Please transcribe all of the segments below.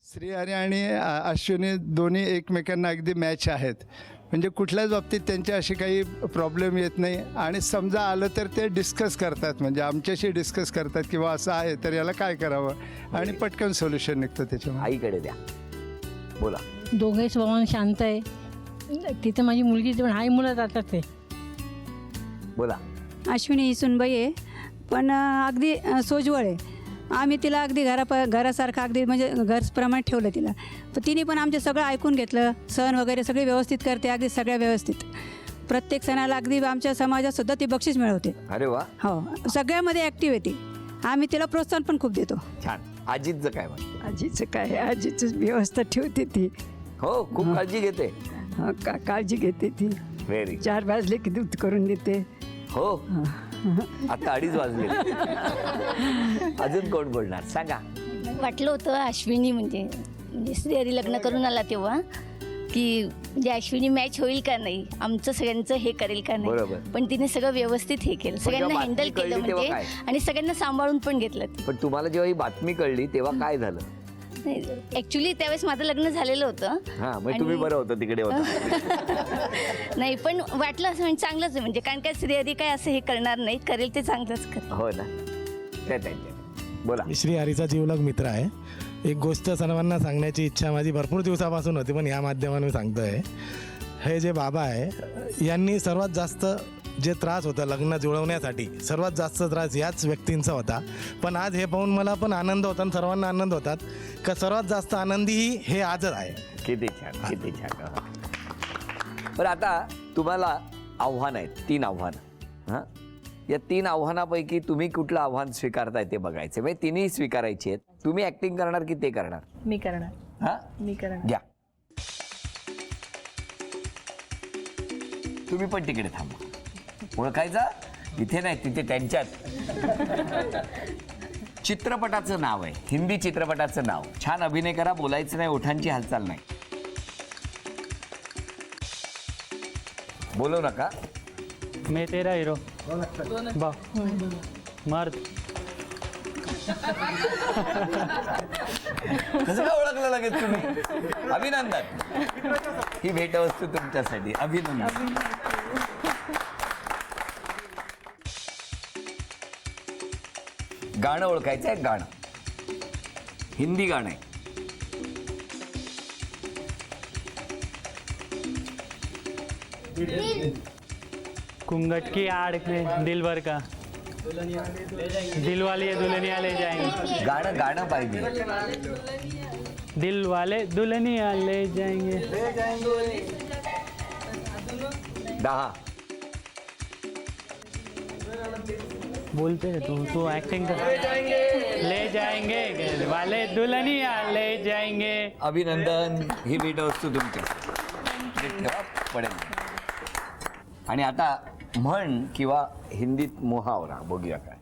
श्रीहरी आणि अश्विनी दोन्ही एकमेकांना अगदी मॅच आहेत. म्हणजे कुठल्याच बाबतीत त्यांची अशी काही प्रॉब्लेम येत नाही आणि समजा आलं तर ते डिस्कस करतात, म्हणजे आमच्याशी डिस्कस करतात किंवा असं आहे तर याला काय करावं आणि पटकन सोल्युशन निघतं त्याच्यामुळे. आईकडे द्या, बोला. दोघे स्वभावाने शांत आहे. तिथं माझी मुलगी पण हाय मुलं जातात ते. बोला. अश्विनी ही सुनबाई आहे, पण अगदी सोज्वळ आहे. आम्ही तिला अगदी घरासारखं अगदी म्हणजे घरप्रमाणे ठेवलं तिला. पण तिने पण आमचे सगळं ऐकून घेतलं. सण वगैरे सगळे व्यवस्थित करते, अगदी सगळ्या व्यवस्थित. प्रत्येक सणाला अगदी आमच्या समाजातसुद्धा ती बक्षीस मिळवते. अरे वा, हो, सगळ्यामध्ये ॲक्टिव्ह आहे ती. आम्ही तिला प्रोत्साहन पण खूप देतो. छान. आजीचं काय म्हणते? आजीचं काय, आजीचंच व्यवस्था ठेवते ती. हो, खूप काळजी घेते. काळजी घेते ती. व्हेरी. 4 वाजले की दूध करून देते. हो, आता 2:30 वाजले. अजून कोण बोलणार सांगा. वाटलं होतं अश्विनी म्हणजे श्रीहरी लग्न करून आला तेव्हा की म्हणजे अश्विनी मॅच होईल का नाही, आमचं सगळ्यांचं हे करेल का नाही. बरोबर. पण तिने सगळं व्यवस्थित हे केलं, सगळ्यांना जेव्हा हँडल बातमी केलं कळली तेव्हा म्हणजे काय? आणि सगळ्यांना सांभाळून पण घेतलं. पण तुम्हाला जेव्हा ही बातमी कळली तेव्हा काय झालं? ऍक्च्युली त्यावेळेस माझं लग्न झालेलं होतं. हा, मग तुम्ही बरं होतं तिकडे होता. नाही पण वाटलं असं म्हणजे चांगलंच आहे, म्हणजे कारण काय श्रीहरी काय असं हे करणार नाही, करेल ते चांगलंच करेल. हो ना, त्या त्यांच्या. बोला. मी श्रीहरीचा जीवलग मित्र आहे. एक गोष्ट सर्वांना सांगण्याची इच्छा माझी भरपूर दिवसापासून होती, पण या माध्यमाने मी सांगतोय. हे जे बाबा आहे यांनी सर्वात जास्त जे त्रास होता लग्न जुळवण्यासाठी, सर्वात जास्त त्रास याच व्यक्तींचा होता. पण आज हे पाहून मला पण आनंद होता आणि सर्वांना आनंद होतात का सर्वात जास्त आनंदीही हे आजच आहे. किती छान, किती छान. बरं, आता तुम्हाला आव्हान आहेत, 3 आव्हानं. हां, या 3 आव्हानापैकी तुम्ही कुठलं आव्हान स्वीकारताय ते बघायचं. म्हणजे तिन्ही स्वीकारायची आहेत. तुम्ही ऍक्टिंग करणार की ते करणार? मी करणार. हां, मी करणार. घ्या. तुम्ही पण तिकडे थांबा. ओळखायचा इथे नाही, तिथे त्यांच्यात. चित्रपटाचं नाव आहे, हिंदी चित्रपटाचं नाव. छान अभिनय करा, बोलायचं नाही, ओठांची हालचाल नाही. बोलू नका. मैं तेरा हीरो बा मर्द. कसं काय ओळखलं लगेच तुम्ही? अभिनंदन. ही भेटवस्तू तुमच्यासाठी. अभिनंदन. गाणं ओळखायचं आहे. गाणं हिंदी गाणं आहे. घूंघट की आड़ में दिल भर का, दिल वाले दुल्हनिया ले जाएंगे. गाणं गाणं पाहिजे. दिल वाले दुल्हनिया ले जाएंगे. 10. बोलते हैं तू एक्टिंग कर. ले जाएंगे वाले दुल्हनिया ले जाएंगे. अभिनंदन. ही भेटवस्तू तुमच्या ठेवा, पडेल. आणि आता म्हण किंवा हिंदीत मुहावरा बघूया. काय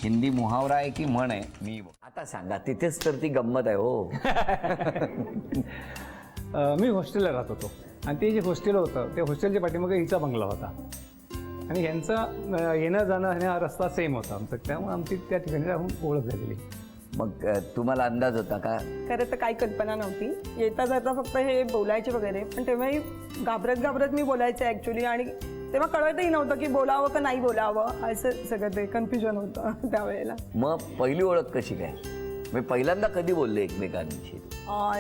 हिंदी मुहावरा आहे की म्हण आहे? मी आता सांगा. तिथेच तर ती गंमत आहे. हो. मी हॉस्टेलला राहत होतो आणि ते जे हॉस्टेल होतं, ते हॉस्टेलच्या पाठीमागे हिचा बंगला होता आणि ह्यांचा येणं जाणं आणि हा रस्ता सेम होता आमचा, त्यामुळे आमची त्या ठिकाणी राहून ओळख झालेली. मग तुम्हाला अंदाज होता का? खरं तर काही कल्पना नव्हती. येता जाता फक्त हे बोलायचे वगैरे, पण तेव्हाही घाबरत मी बोलायचे ॲक्च्युली. आणि तेव्हा कळतही नव्हतं की बोलावं का नाही बोलावं, असं सगळं ते कन्फ्युजन होतं त्यावेळेला. मग पहिली ओळख कशी काय? मी पहिल्यांदा कधी बोलले एकमेकांशी?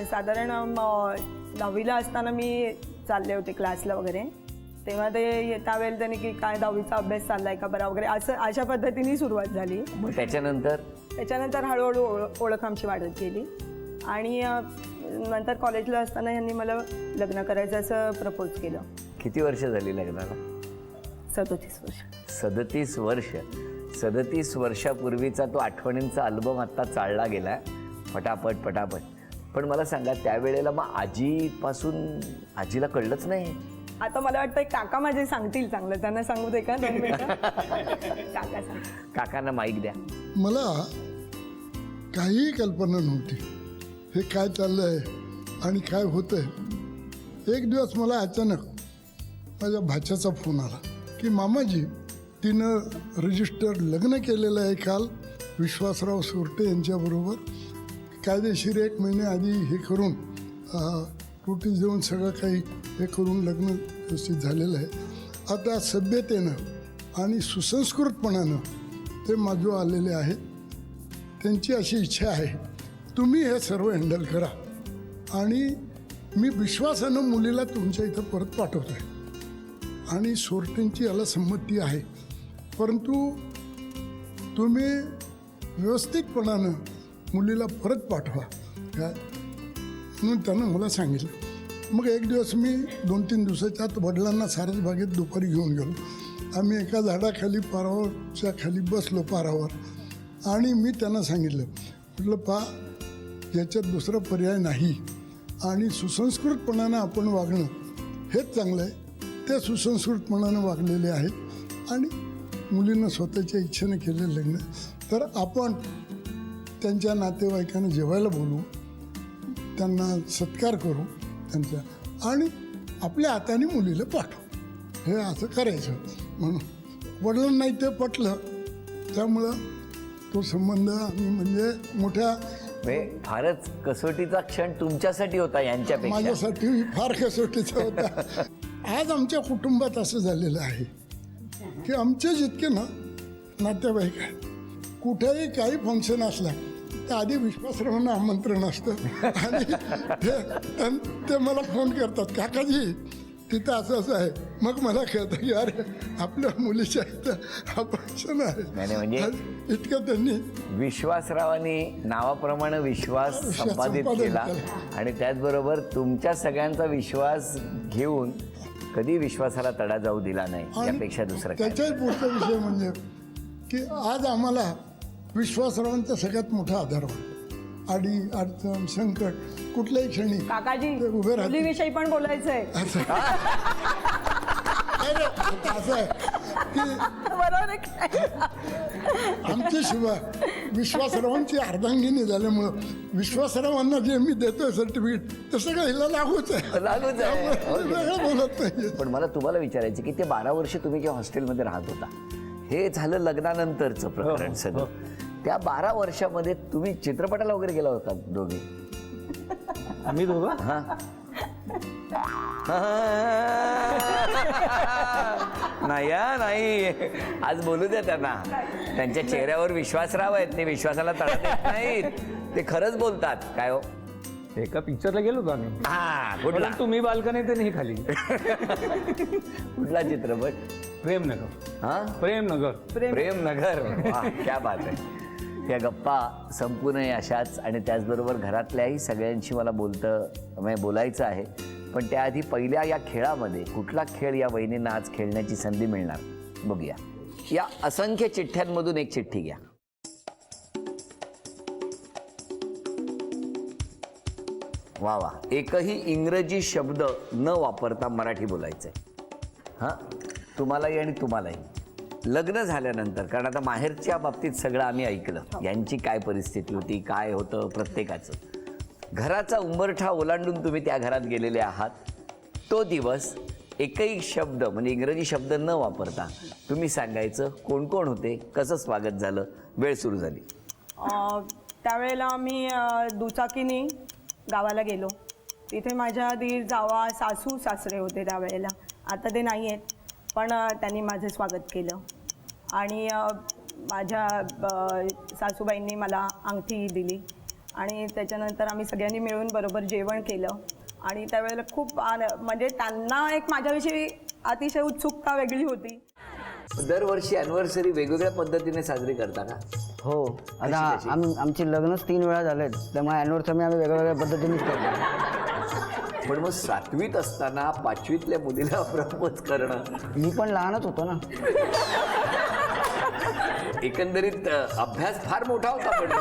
साधारण 10वीला असताना मी चालले होते क्लासला वगैरे, तेव्हा ते त्यावेळेला त्यांनी की काय 10वीचा अभ्यास चाललाय का बरा वगैरे, असं अशा पद्धतीने सुरुवात झाली. मग त्याच्यानंतर हळूहळू ओळख आमची वाढत गेली. आणि नंतर कॉलेजला असताना यांनी मला लग्न करायचं असं प्रपोज केलं. किती वर्ष झाली लग्नाला? 37 वर्ष. 37 वर्ष. 37 वर्षापूर्वीचा तो आठवणींचा अल्बम आत्ता चालला गेला पटापट पटापट. पण मला सांगा, त्यावेळेला मग आजीला कळलंच नाही? आता मला वाटतं काका माझे सांगतील चांगलं, त्यांना सांगू दे का 2 मिनिटं? काका सांग. काकांना माईक द्या. मला काही कल्पना नव्हती हे काय चाललंय आणि काय होतंय. एक दिवस मला अचानक माझ्या भाच्याचा फोन आला की मामाजी, तिनं रजिस्टर लग्न केलेलं आहे काल विश्वासराव सुरटे यांच्याबरोबर, कायदेशीर 1 महिने आधी हे करून नोटीस देऊन सगळं काही हे करून लग्न व्यवस्थित झालेलं आहे. आता सभ्यतेनं आणि सुसंस्कृतपणानं ते माझो आलेले आहेत. त्यांची अशी इच्छा आहे तुम्ही हे सर्व हँडल करा आणि मी विश्वासानं मुलीला तुमच्या इथं परत पाठवतो आहे आणि सोरटेंची याला संमती आहे. परंतु तुम्ही व्यवस्थितपणानं मुलीला परत पाठवा काय म्हणून त्यानं मला सांगितलं. मग एक दिवस मी 2-3 दिवसाच्या आत वडिलांना सारसबागेत दुपारी घेऊन गेलो. आम्ही एका झाडाखाली पारावरच्या खाली बसलो पारावर आणि मी त्यांना सांगितलं म्हटलं पा याच्यात दुसरा पर्याय नाही आणि सुसंस्कृतपणानं आपण वागणं हेच चांगलं आहे. ते सुसंस्कृतपणानं वागलेले आहेत आणि मुलीनं स्वतःच्या इच्छेनं केलेलं लग्न. तर आपण त्यांच्या नातेवाईकांना जेवायला बोलवू, त्यांना सत्कार करू त्यांचा आणि आपल्या हाताने मुलीला पाठवू. हे असं करायचं म्हणून वडिलांनाही ते पटलं. त्यामुळं तो संबंध आम्ही म्हणजे मोठ्या फारच कसोटीचा क्षण तुमच्यासाठी होता यांच्यापेक्षा. माझ्यासाठी फार कसोटीचा होता. आज आमच्या कुटुंबात असं झालेलं आहे की आमचे जितके ना नातेवाईक आहेत कुठेही काही फंक्शन असलं तर आधी विश्वासरावांना आमंत्रण असतं आणि ते मला फोन करतात काकाजी तिथं असं असं आहे. मग मला कळतं की अरे आपल्या मुलीच्या इथं हा फंक्शन आहे. म्हणजे इतकं त्यांनी विश्वासरावांनी नावाप्रमाणे विश्वास संपादित केला आणि त्याचबरोबर तुमच्या सगळ्यांचा विश्वास घेऊन कधी विश्वासाला तडा जाऊ दिला नाही यापेक्षा दुसरं काय. त्याच्याही पुढचा विषय म्हणजे की आज आम्हाला विश्वासरावांचा सगळ्यात मोठा आधार वाटतो. अडी अडचण संकट कुठल्याही क्षणी काकाजी ते उभे राहतात. मुलीविषयी पण बोलायचं आहे. असं आहे की बरोबर आहे काय? आमची शिवा विश्वासरावांची अर्धांगिनी झाल्यामुळं विश्वासरावांना जे मी देतोय सर्टिफिकेट तसं काही हिला लागूच आहे. लागूच आहे. वेगळं बोलत नाही. पण मला तुम्हाला विचारायचं की ते 12 वर्ष तुम्ही जेव्हा हॉस्टेलमध्ये राहत होता हे झालं लग्नानंतरचं प्रकरण सगळं. त्या 12 वर्षामध्ये तुम्ही चित्रपटाला वगैरे गेला होता दोघे? आम्ही दोघं हा नाही नाही आज बोलू द्या त्यांना. त्यांच्या चेहऱ्यावर विश्वासराव आहेत. ते विश्वासाला तडा देत नाहीत. ते खरंच बोलतात. काय हो एका पिक्चरला गेलो होतो आम्ही. हा कुठला तुम्ही बाल्कनीत नाही खाली. कुठला चित्रपट? प्रेमनगर. हा प्रेमनगर. प्रेमनगर. वाह, क्या बात आहे. या गप्पा संपूर्ण अशाच आणि त्याचबरोबर घरातल्याही सगळ्यांशी मला बोलायचं आहे. पण त्याआधी पहिल्या या खेळामध्ये कुठला खेळ या वहिनींना आज खेळण्याची संधी मिळणार बघूया. या असंख्य चिठ्ठ्यांमधून एक चिठ्ठी घ्या. वा वा. एकही इंग्रजी शब्द न वापरता मराठी बोलायचंय. हां तुम्हालाही आणि तुम्हालाही. लग्न झाल्यानंतर कारण आता माहेरच्या बाबतीत सगळं आम्ही ऐकलं यांची काय परिस्थिती होती काय होतं प्रत्येकाचं. घराचा उंबरठा ओलांडून तुम्ही त्या घरात गेलेले आहात. तो दिवस एकही शब्द म्हणजे इंग्रजी शब्द न वापरता तुम्ही सांगायचं. कोण कोण होते, कसं स्वागत झालं, वेळ सुरू झाली. त्यावेळेला आम्ही दुचाकीने गावाला गेलो. तिथे माझ्या दीर जावा सासू सासरे होते त्यावेळेला. आता ते नाही आहेत पण त्यांनी माझं स्वागत केलं आणि माझ्या सासूबाईंनी मला अंगठी दिली आणि त्याच्यानंतर आम्ही सगळ्यांनी मिळून बरोबर जेवण केलं आणि त्यावेळेला खूप म्हणजे त्यांना एक माझ्याविषयी अतिशय उत्सुकता वेगळी होती. दरवर्षी ॲनिव्हर्सरी वेगवेगळ्या पद्धतीने साजरी करता का? हो. आता आमची लग्नच 3 वेळा झालेत त्यामुळे ॲनिव्हर्सरी आम्ही वेगवेगळ्या पद्धतीनेच करतो. पण मग 7वीत असताना 5वीतल्या मुलीला प्रपोज करणं. मी पण लहानच होतो ना. एकंदरीत अभ्यास फार मोठा होता पण